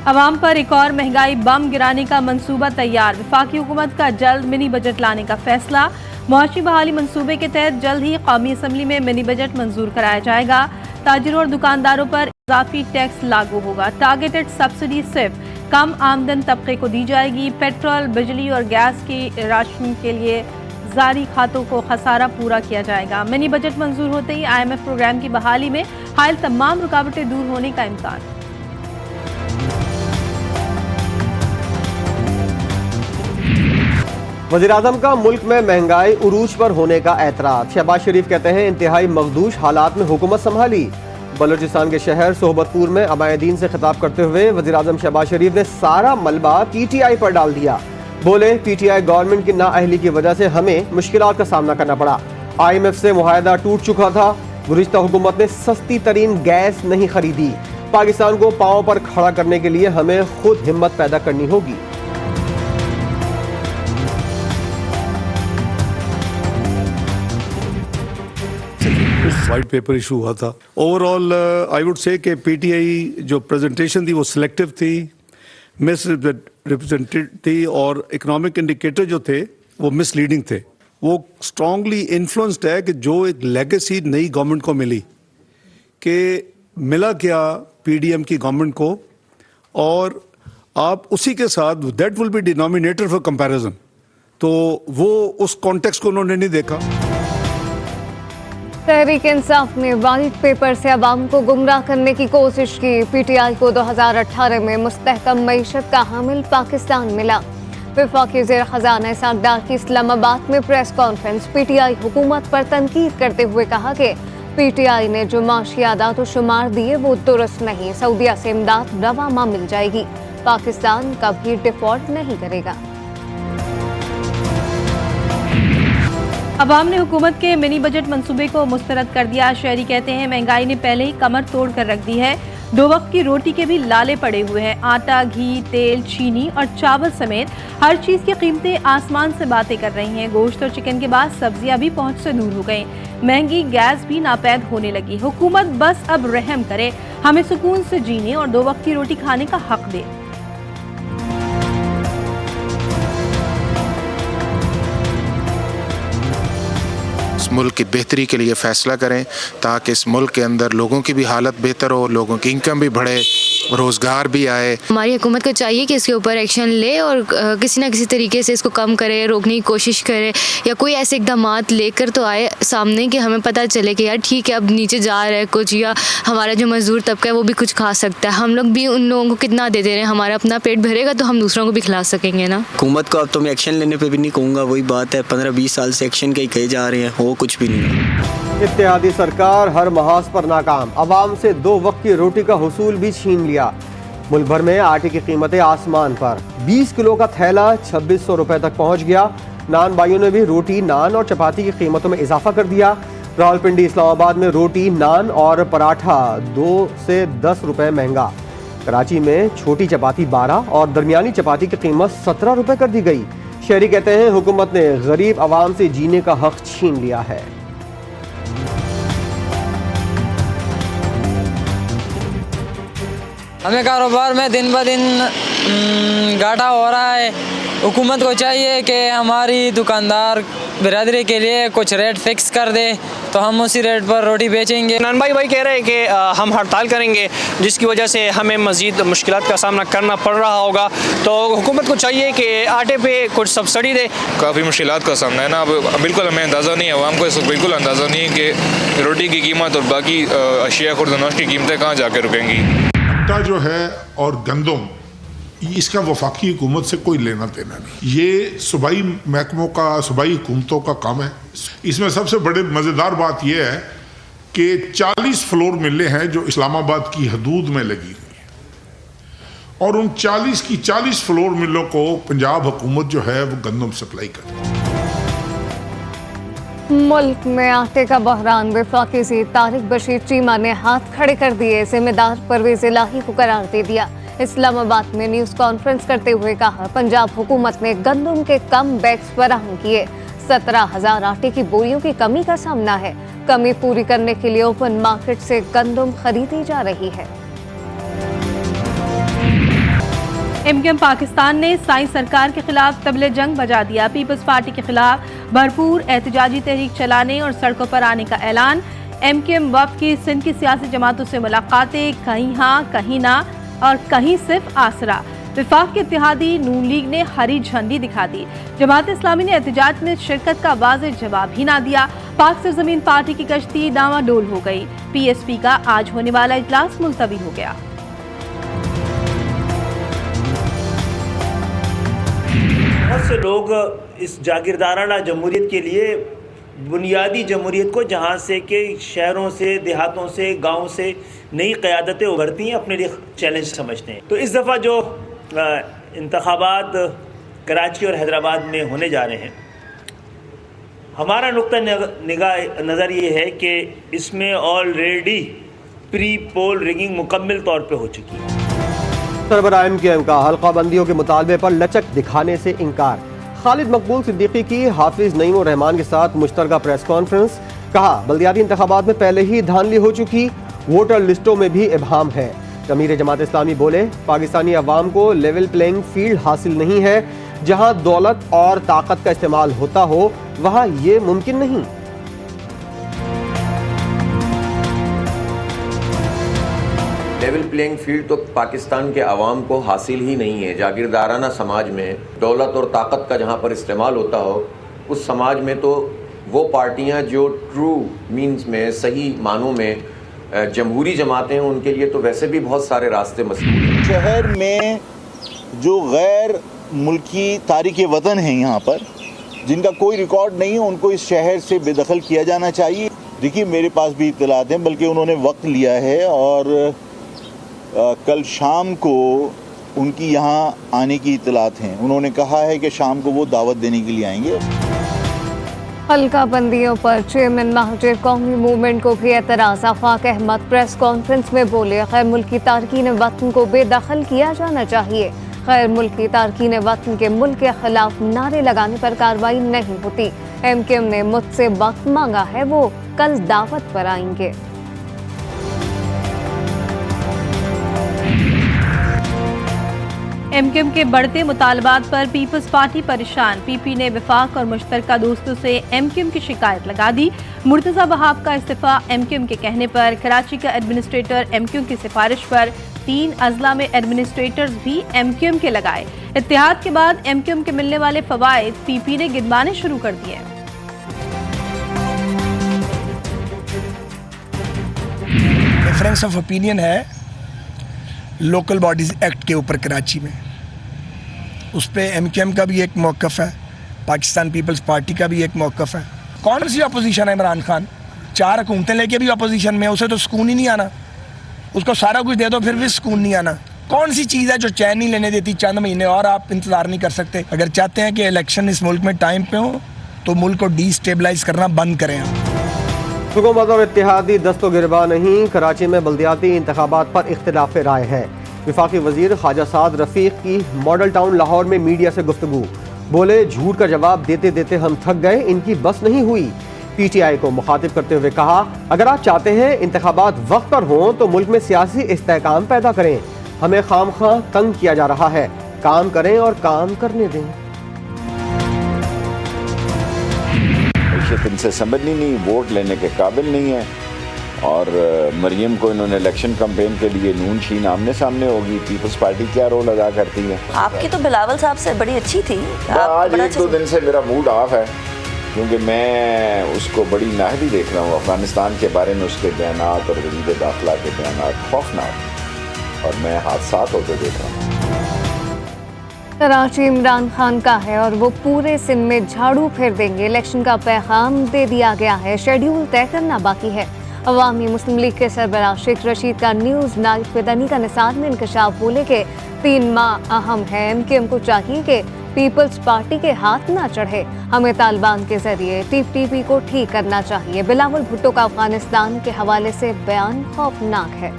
अवाम पर एक और महंगाई बम गिराने का मंसूबा तैयार। वफाकी हुकूमत का जल्द मिनी बजट लाने का फैसला। मुआशी बहाली मंसूबे के तहत जल्द ही कौमी असम्बली में मिनी बजट मंजूर कराया जाएगा। ताजिरों और दुकानदारों पर इजाफी टैक्स लागू होगा। टारगेटेड सब्सिडी सिर्फ कम आमदन तबके को दी जाएगी। पेट्रोल, बिजली और गैस की राशन के लिए जारी खातों को खसारा पूरा किया जाएगा। मिनी बजट मंजूर होते ही IMF प्रोग्राम की बहाली में हाल तमाम रुकावटें दूर होने का इम्कान। वज़ीर-ए-आज़म का मुल्क में महंगाई उरूज पर होने का एतराफ़। शहबाज शरीफ कहते हैं इंतहाई मखदूश हालात में हुकूमत संभाली। बलोचिस्तान के शहर सोहबतपुर में अमायदीन से खिताब करते हुए वज़ीर-ए-आज़म शहबाज शरीफ ने सारा मलबा PTI पर डाल दिया। बोले PTI गवर्नमेंट की नाअहली की वजह से हमें मुश्किलात का सामना करना पड़ा। IMF से मुआहदा टूट चुका था। गुज़िश्ता हुकूमत ने सस्ती तरीन गैस नहीं खरीदी। पाकिस्तान को पांव पर खड़ा करने के लिए हमें खुद हिम्मत पैदा करनी होगी। वाइट पेपर इशू हुआ था। ओवरऑल आई वुड से कि PTI जो प्रेजेंटेशन थी वो सिलेक्टिव थी, मिस रिप्रेजेंटेड थी और इकोनॉमिक इंडिकेटर जो थे वो मिसलीडिंग थे। वो स्ट्रांगली इन्फ्लुएंस्ड है कि जो एक लेगेसी नई गवर्नमेंट को मिली कि मिला क्या PDM की गवर्नमेंट को, और आप उसी के साथ that will be denominator for comparison. तो वो उस कॉन्टेक्स्ट को उन्होंने नहीं देखा। तहरीक इंसाफ ने वाइट पेपर से अवाम को गुमराह करने की कोशिश की। PTI को 2018 में मुस्तहकम मईशत का हामिल पाकिस्तान मिला। वफाकी ज़ेर खजाना इसहाक डार की इस्लामाबाद में प्रेस कॉन्फ्रेंस। PTI हुकूमत पर तनकीद करते हुए कहा कि PTI ने जो माशी आदात शुमार दिए वो दुरुस्त नहीं। सऊदीया से इमदाद रवा मिल जाएगी। पाकिस्तान कभी डिफॉल्ट नहीं करेगा। अवाम ने हुकूमत के मिनी बजट मंसूबे को मुस्तरद कर दिया। शहरी कहते हैं महंगाई ने पहले ही कमर तोड़ कर रख दी है। 2 वक्त की रोटी के भी लाले पड़े हुए हैं। आटा, घी, तेल, चीनी और चावल समेत हर चीज की कीमतें आसमान से बातें कर रही हैं। गोश्त और चिकन के बाद सब्जियां भी पहुंच से दूर हो गई। महंगी गैस भी नापैद होने लगी। हुकूमत बस अब रहम करे, हमें सुकून से जीने और 2 वक्त की रोटी खाने का हक दे। मुल्क की बेहतरी के लिए फ़ैसला करें ताकि इस मुल्क के अंदर लोगों की भी हालत बेहतर हो, लोगों की इनकम भी बढ़े, रोज़गार भी आए। हमारी हुकूमत को चाहिए कि इसके ऊपर एक्शन ले और किसी न किसी तरीके से इसको कम करे, रोकने की कोशिश करे, या कोई ऐसे इकदामात लेकर तो आए सामने कि हमें पता चले कि यार ठीक है अब नीचे जा रहा है कुछ, या हमारा जो मजदूर तबका है वो भी कुछ खा सकता है। हम लोग भी उन लोगों को कितना दे दे रहे हैं, हमारा अपना पेट भरेगा तो हम दूसरों को भी खिला सकेंगे ना। हुकूमत को अब तो मैं एक्शन लेने पर भी नहीं कहूँगा, वही बात है 15-20 साल से एक्शन के ही कहे जा रहे हैं, हो कुछ भी नहीं। इत्तेहादी सरकार हर महाज पर नाकाम। अवाम से 2 वक्त की रोटी का हुसूल भी छीन लिया। मुल्क भर में आटे की कीमतें आसमान पर। 20 किलो का थैला 2600 रुपए तक पहुंच गया। नान भाइयों ने भी रोटी, नान और चपाती की कीमतों में इजाफा कर दिया। रावलपिंडी, इस्लामाबाद में रोटी, नान और पराठा 2 से 10 रुपए महंगा। कराची में छोटी चपाती 12 और दरमियानी चपाती की कीमत 17 रुपए कर दी गई। शहरी कहते हैं हुकूमत ने गरीब आवाम से जीने का हक छीन लिया है। हमें कारोबार में दिन ब दिन घाटा हो रहा है। हुकूमत को चाहिए कि हमारी दुकानदार बिरादरी के लिए कुछ रेट फिक्स कर दे तो हम उसी रेट पर रोटी बेचेंगे। नान भाई कह रहे हैं कि हम हड़ताल करेंगे जिसकी वजह से हमें मज़ीद मुश्किलात का सामना करना पड़ रहा होगा। तो हुकूमत को चाहिए कि आटे पे कुछ सब्सिडी दे। काफ़ी मुश्किलात का सामना है ना, अब बिल्कुल हमें अंदाज़ा नहीं है, आवाम को इस वक्त बिल्कुल अंदाज़ा नहीं है कि रोटी की कीमत और बाकी अशिया खुर्दनोश की कीमतें कहाँ जाकर रुकेंगी। आटा जो है और गंदम, इसका वफाकी हुकूमत से कोई लेना देना नहीं। ये सूबाई महकमों का, सूबाई हुकूमतों का काम है। इसमें सबसे बड़े मज़ेदार बात यह है कि 40 फ्लोर मिलें हैं जो इस्लामाबाद की हदूद में लगी हुई हैं, और उन 40 की 40 फ्लोर मिलों को पंजाब हुकूमत जो है वो गंदम सप्लाई करती है। मुल्क में आटे का बहरान। वफाकी से तारिक बशीर चीमा ने हाथ खड़े कर दिए। जिम्मेदार परवेज इलाही को करार दे दिया। इस्लामाबाद में न्यूज़ कॉन्फ्रेंस करते हुए कहा पंजाब हुकूमत ने गंदम के कम बैग्स फराहम किए। 17,000 आटे की बोरियों की कमी का सामना है। कमी पूरी करने के लिए ओपन मार्केट से गंदम खरीदी जा रही है। एमक्यूएम पाकिस्तान ने साई सरकार के खिलाफ तबले जंग बजा दिया। पीपल्स पार्टी के खिलाफ भरपूर एहतजाजी तहरीक चलाने और सड़कों पर आने का ऐलान। एमक्यूएम वफ़द की सिंध की सियासी जमातों से मुलाकातें, कहीं हाँ कहीं ना और कहीं सिर्फ आसरा। विफाक के इत्तेहादी नून लीग ने हरी झंडी दिखा दी। जमात इस्लामी ने एहतजाज में शिरकत का वाज़ेह जवाब ही ना दिया। पाक सरजमीन पार्टी की कश्ती डावाडोल हो गई। पीएसपी का आज होने वाला इजलास मुलतवी हो गया। बहुत से लोग इस जागीरदाराना जमहूरियत के लिए बुनियादी जमहूरियत को, जहाँ से कि शहरों से, देहातों से, गाँव से नई क़यादतें उभरती हैं, अपने लिए चैलेंज समझते हैं। तो इस दफ़ा जो इंतखाबात कराची और हैदराबाद में होने जा रहे हैं, हमारा नुक्ता निगाह नज़र ये है कि इसमें ऑलरेडी प्री पोल रिगिंग मुकम्मल तौर पे हो चुकी है। सरबराह एमक्यूएम का हल्का बंदियों के मुतालबे पर लचक दिखाने से इनकार। खालिद मकबूल सिद्दीकी की हाफिज नईम और रहमान के साथ मुश्तरका प्रेस कॉन्फ्रेंस। कहा, बल्दियाती इंतखाबात में पहले ही धांधली हो चुकी, वोटर लिस्टों में भी इबहाम है। अमीर जमात इस्लामी बोले, पाकिस्तानी अवाम को लेवल प्लेइंग फील्ड हासिल नहीं है। जहां दौलत और ताकत का इस्तेमाल होता हो वहां ये मुमकिन नहीं। लेवल प्लेइंग फील्ड तो पाकिस्तान के अवाम को हासिल ही नहीं है। जागीरदाराना समाज में दौलत और ताकत का जहाँ पर इस्तेमाल होता हो, उस समाज में तो वो पार्टियाँ जो ट्रू मीन्स में, सही मानों में जमहूरी जमातें हैं, उनके लिए तो वैसे भी बहुत सारे रास्ते मसलूल हैं। शहर में जो गैर मुल्की तारिक वतन हैं यहाँ पर, जिनका कोई रिकॉर्ड नहीं है, उनको इस शहर से बेदखल किया जाना चाहिए। देखिए, मेरे पास भी इत्तलात हैं, बल्कि उन्होंने वक्त लिया है और कल शाम को उनकी यहाँ आने की इत्तलात हैं। उन्होंने कहा है कि शाम को वो दावत देने के लिए आएंगे। हल्का बंदियों पर चेयरमैन महाजिर कौमी मूवमेंट को भी एतराज़। आफाक अहमद प्रेस कॉन्फ्रेंस में बोले, गैर मुल्की तारकीन वतन को बेदखल किया जाना चाहिए। गैर मुल्की तारकीन वतन के मुल्क के खिलाफ नारे लगाने पर कार्रवाई नहीं होती। एमक्यूएम ने मुझसे वक्त मांगा है, वो कल दावत पर आएंगे। एमक्यूएम के बढ़ते मुतालबात पर पीपल्स पार्टी परेशान। पीपी ने विफाक और मुश्तरका दोस्तों से एमक्यूएम की शिकायत लगा दी। मुर्तज़ा वहाब का इस्तीफा एमक्यूएम के कहने पर। कराची का एडमिनिस्ट्रेटर एमक्यूएम की सिफारिश पर 3 अजला में एडमिनिस्ट्रेटर्स भी एमक्यूएम के लगाए। इत्तेहाद के बाद एमक्यूएम के मिलने वाले फवायद पीपी ने गिनवाने शुरू कर दिए। डिफरेंस ऑफ ओपिनियन है लोकल बॉडीज एक्ट के ऊपर कराची में, उस पर एमक्यूएम का भी एक मौक़िफ़ है, पाकिस्तान पीपल्स पार्टी का भी एक मौक़िफ़ है। कौन सी अपोजिशन है? इमरान खान 4 हुकूमतें लेके भी अपोजिशन में, उसे तो सुकून ही नहीं आना। उसको सारा कुछ दे दो फिर भी सुकून नहीं आना। कौन सी चीज़ है जो चैन नहीं लेने देती? चंद महीने और आप इंतज़ार नहीं कर सकते? अगर चाहते हैं कि इलेक्शन इस मुल्क में टाइम पे हो तो मुल्क को डिस्टेबलाइज करना बंद करें। हुकूमत और इत्तेहादी दस्तो गिरबा नहीं। कराची में बल्दियाती इंतखाबात पर इख्तिलाफ राय है। वफाकी वजीर ख्वाजा साद रफीक की मॉडल टाउन लाहौर में मीडिया से गुफ्तगू। बोले, झूठ का जवाब देते देते हम थक गए, इनकी बस नहीं हुई। पीटीआई को मुखातिब करते हुए कहा, अगर आप चाहते हैं इंतखाबात वक्त पर हों तो मुल्क में सियासी इस्तेहकाम पैदा करें। हमें खामखा तंग किया जा रहा है, काम करें और काम करने दें। इनसे समझनी नहीं, वोट लेने के काबिल नहीं है। और मरियम को इन्होंने इलेक्शन कैंपेन के लिए नून शीन आमने सामने होगी। पीपल्स पार्टी क्या रोल अदा करती है? आपकी तो बिलावल साहब से बड़ी अच्छी थी। आज 1-2 दिन से मेरा मूड ऑफ है, क्योंकि मैं उसको बड़ी नाहरी देख रहा हूँ। अफगानिस्तान के बारे में उसके बयानात और वज़ीर दाखिला के बयानात खौफनाक, और मैं हादसात होते देख रहा हूँ। कराची इमरान खान का है और वो पूरे सिंध में झाड़ू फेर देंगे। इलेक्शन का पैगाम दे दिया गया है, शेड्यूल तय करना बाकी है। अवामी मुस्लिम लीग के सरबराह शेख रशीद का न्यूज़ नाइट फिदानी का निसार में इंकशाफ। बोले कि 3 माह अहम है। एमक्यूएम को चाहिए कि पीपल्स पार्टी के हाथ ना चढ़े। हमें तालिबान के जरिए टीपीपी को ठीक करना चाहिए। बिलावल भुट्टो का अफगानिस्तान के हवाले से बयान खौफनाक है।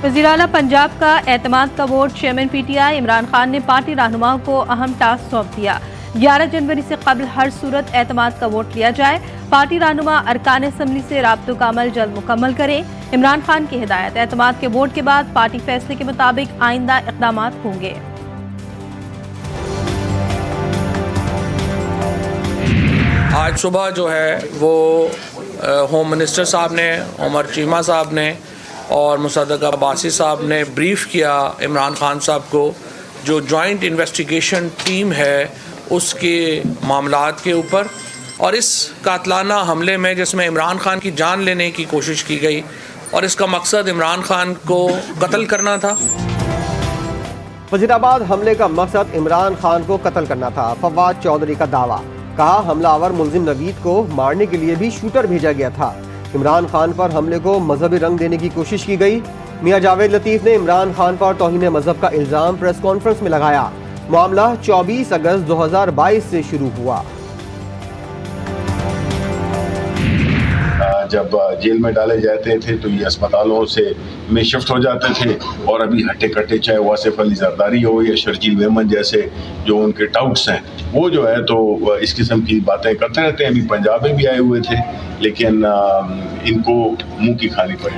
वज़ीर आला पंजाब का एतमाद का vote. Chairman PTI Imran Khan ने पार्टी रहनुमाओं को अहम टास्क सौंप दिया। 11 जनवरी से कबल हर सूरत एतमाद का वोट लिया जाए। पार्टी रहनुमा अरकान असम्बली से राब्तों का अमल जल्द मुकम्मल करें। इमरान खान की हिदायत। एतमाद के वोट के बाद पार्टी फैसले के मुताबिक आइंदा इक़दाम होंगे। आज सुबह जो है वो होम मिनिस्टर साहब ने, उमर चीमा साहब ने और मुसद्दक अब्बासी साहब ने ब्रीफ किया इमरान खान साहब को, जो जॉइंट इन्वेस्टिगेशन टीम है उसके मामलात के ऊपर, और इस कातलाना हमले में जिसमें इमरान खान की जान लेने की कोशिश की गई और इसका मकसद इमरान खान को कत्ल करना था। वजीराबाद हमले का मकसद इमरान खान को कत्ल करना था। फवाद चौधरी का दावा। कहा हमलावर मुलजिम नवीद को मारने के लिए भी शूटर भेजा गया था। इमरान खान पर हमले को मजहबी रंग देने की कोशिश की गई। मियां जावेद लतीफ ने इमरान खान पर तौहीन मजहब का इल्जाम प्रेस कॉन्फ्रेंस में लगाया। मामला 24 अगस्त 2022 से शुरू हुआ। जब जेल में डाले जाते थे तो ये अस्पतालों से में शिफ्ट हो जाते थे, और अभी हट्टे कट्टे चाहे वासिफ अली जरदारी हो या शर्जील मेमन जैसे जो उनके टाउट्स हैं, वो जो है तो इस किस्म की बातें करते रहते हैं। अभी पंजाब में भी आए हुए थे, लेकिन इनको मुंह की खानी पड़ी।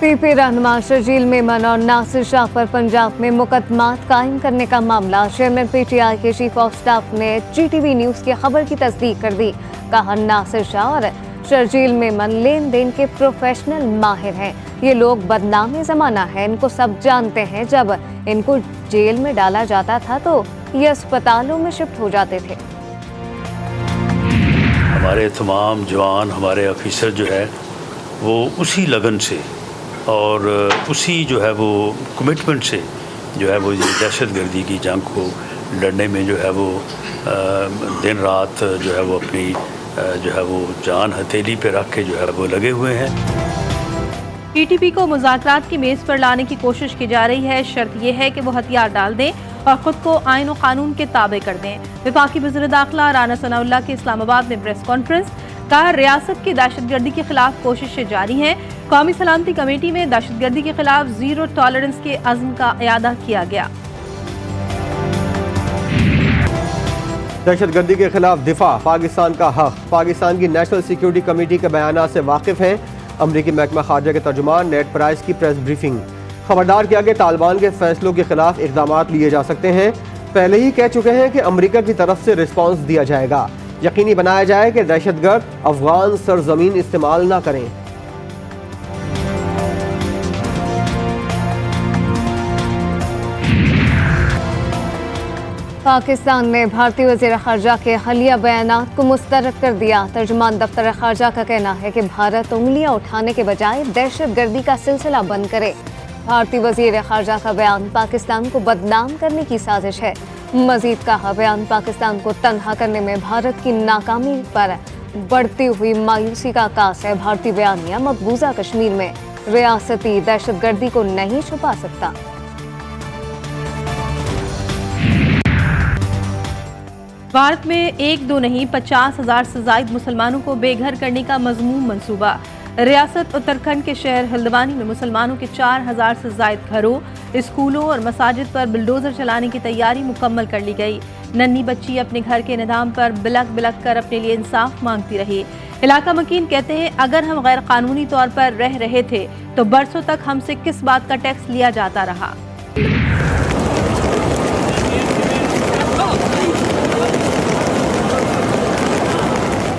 पीपी रहनुमा शर्जील मेमन और नासिर शाह पर पंजाब में मुकदमात कायम करने का मामला। चेयरमैन पीटीआई के चीफ ऑफ स्टाफ ने GTV न्यूज़ की खबर की तस्दीक कर दी। कहा नासिर शाह और शर्जील मेमन लेन देन के प्रोफेशनल माहिर हैं। ये लोग बदनामी ज़माना है, इनको सब जानते हैं। जब इनको जेल में डाला जाता था तो ये अस्पतालों में शिफ्ट हो जाते थे। हमारे तमाम जवान, हमारे ऑफिसर जो है वो उसी लगन से और उसी जो है वो कमिटमेंट से जो है वो दहशतगर्दी की जंग को लड़ने में जो है वो दिन रात जो है वो अपनी जो है वो जान हथेली पे रख के जो है वो लगे हुए हैं। PTP को मुज़ाकरात की मेज़ पर लाने की कोशिश की जा रही है। शर्त यह है कि वो हथियार डाल दें और ख़ुद को आइन और कानून के ताबे कर दें। वफाकी वज़ीर दाखिला राना सनाउल्लाह की इस्लामाबाद में प्रेस कॉन्फ्रेंस। कहा रियासत की दहशतगर्दी के खिलाफ कोशिशें जारी हैं। कौमी सलामती कमेटी में दहशतगर्दी के खिलाफ जीरो टॉलरेंस के अज़्म का इयादा किया गया। दहशतगर्दी के खिलाफ दिफा पाकिस्तान का हक। पाकिस्तान की नेशनल सिक्योरिटी कमेटी के बयान से वाकिफ हैं। अमरीकी महकमा खारजा के तर्जुमान नेड प्राइस की प्रेस ब्रीफिंग। खबरदार किया कि तालिबान के फैसलों के खिलाफ इक़दाम लिए जा सकते हैं। पहले ही कह चुके हैं कि अमरीका की तरफ से रिस्पॉन्स दिया जाएगा। यकीनी बनाया जाए कि दहशतगर्द अफगान सरजमीन इस्तेमाल ना करें। पाकिस्तान ने भारतीय वज़ीर ख़ारजा के हालिया बयानात को मुस्तरद कर दिया। तर्जुमान दफ्तर ख़ारजा का कहना है कि भारत उंगलियां उठाने के बजाय दहशतगर्दी का सिलसिला बंद करे। भारतीय वज़ीर ख़ारजा का बयान पाकिस्तान को बदनाम करने की साजिश है। मजीद कहा बयान पाकिस्तान को तन्हा करने में भारत की नाकामी पर बढ़ती हुई मायूसी का आकाश है। भारतीय बयानिया मकबूजा कश्मीर में रियासती दहशतगर्दी को नहीं छुपा सकता। भारत में 1-2 नहीं 50,000 से ज़ायद मुसलमानों को बेघर करने का मज़मूम मंसूबा। रियासत उत्तराखंड के शहर हल्द्वानी में मुसलमानों के 4,000 से ज़ायद घरों, स्कूलों और मसाजिद पर बुलडोज़र चलाने की तैयारी मुकम्मल कर ली गई। नन्ही बच्ची अपने घर के निज़ाम पर बिलक बिलक कर अपने लिए इंसाफ मांगती रही। इलाका मकीन कहते हैं अगर हम गैर कानूनी तौर पर रह रहे थे तो बरसों तक हमसे किस बात का टैक्स लिया जाता रहा।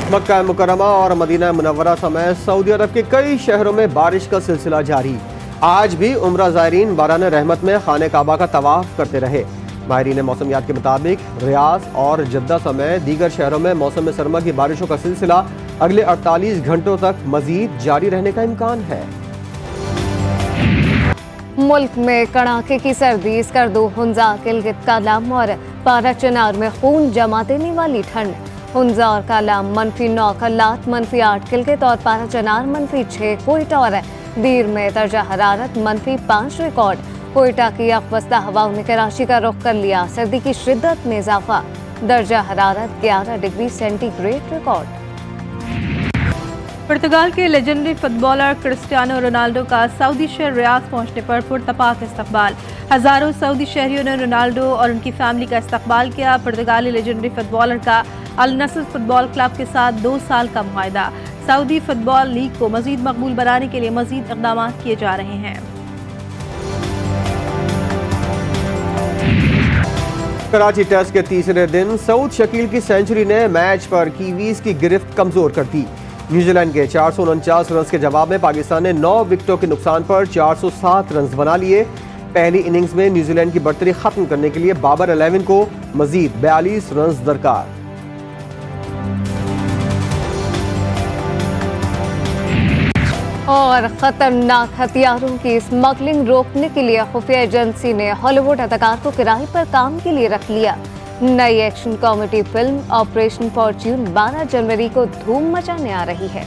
मक्का मुकरमा और मदीना मुनव्वरा समेत सऊदी अरब के कई शहरों में बारिश का सिलसिला जारी। आज भी उम्रा ज़ायरीन बारान रहमत में खाने काबा का तवाफ करते रहे। माहिरीन मौसमियात के मुताबिक रियाद और जद्दा समेत दीगर शहरों में मौसम सरमा की बारिशों का सिलसिला अगले 48 घंटों तक मजीद जारी रहने का इम्कान है। मुल्क में कड़ाके की सर्दी, स्कर्दू, हुंजा, किलगित, कालाम और पारा चनार में खून जमा देने वाली ठंड। हुंजा और कालाम -9, कल्लात -8, किलगित और पारा चनार -6, कोयटा और दीर में दर्जा हरारत -5 रिकॉर्ड। कोयटा की अकवस्ता हवाओं ने कराची का रुख कर लिया। सर्दी की शिद्दत में इजाफा, दर्जा हरारत 11 डिग्री सेंटीग्रेड रिकॉर्ड। पुर्तगाल के लेजेंडरी फुटबॉलर क्रिस्टियानो रोनाल्डो का सऊदी शहर रियाद पहुंचने पर पुरतपाक इस्तकबाल। हजारों सऊदी शहरियों ने रोनाल्डो और उनकी फैमिली का इस्तकबाल किया। पुर्तगाली लेजेंडरी फुटबॉलर का अल नस्र फुटबॉल क्लब के साथ 2 साल का मुआहदा। सऊदी फुटबॉल लीग को मजीद मकबूल बनाने के लिए मजीद इक़दाम किए जा रहे हैं। कराची टेस्ट के तीसरे दिन सऊद शकील की सेंचुरी ने मैच पर कीवीज की गिरफ्त कमजोर कर दी। न्यूजीलैंड के 449 रन के जवाब में पाकिस्तान ने 9 विकेटों के नुकसान पर 407 रन बना लिए। पहली इनिंग्स में न्यूजीलैंड की बढ़तरी खत्म करने के लिए बाबर 11 को मजीद 42 रन दरकार। और खतरनाक हथियारों की स्मगलिंग रोकने के लिए खुफिया एजेंसी ने हॉलीवुड अदाकार को किराए पर काम के लिए रख लिया। नई action comedy film operation Fortune 12 जनवरी को धूम मचाने आ रही है।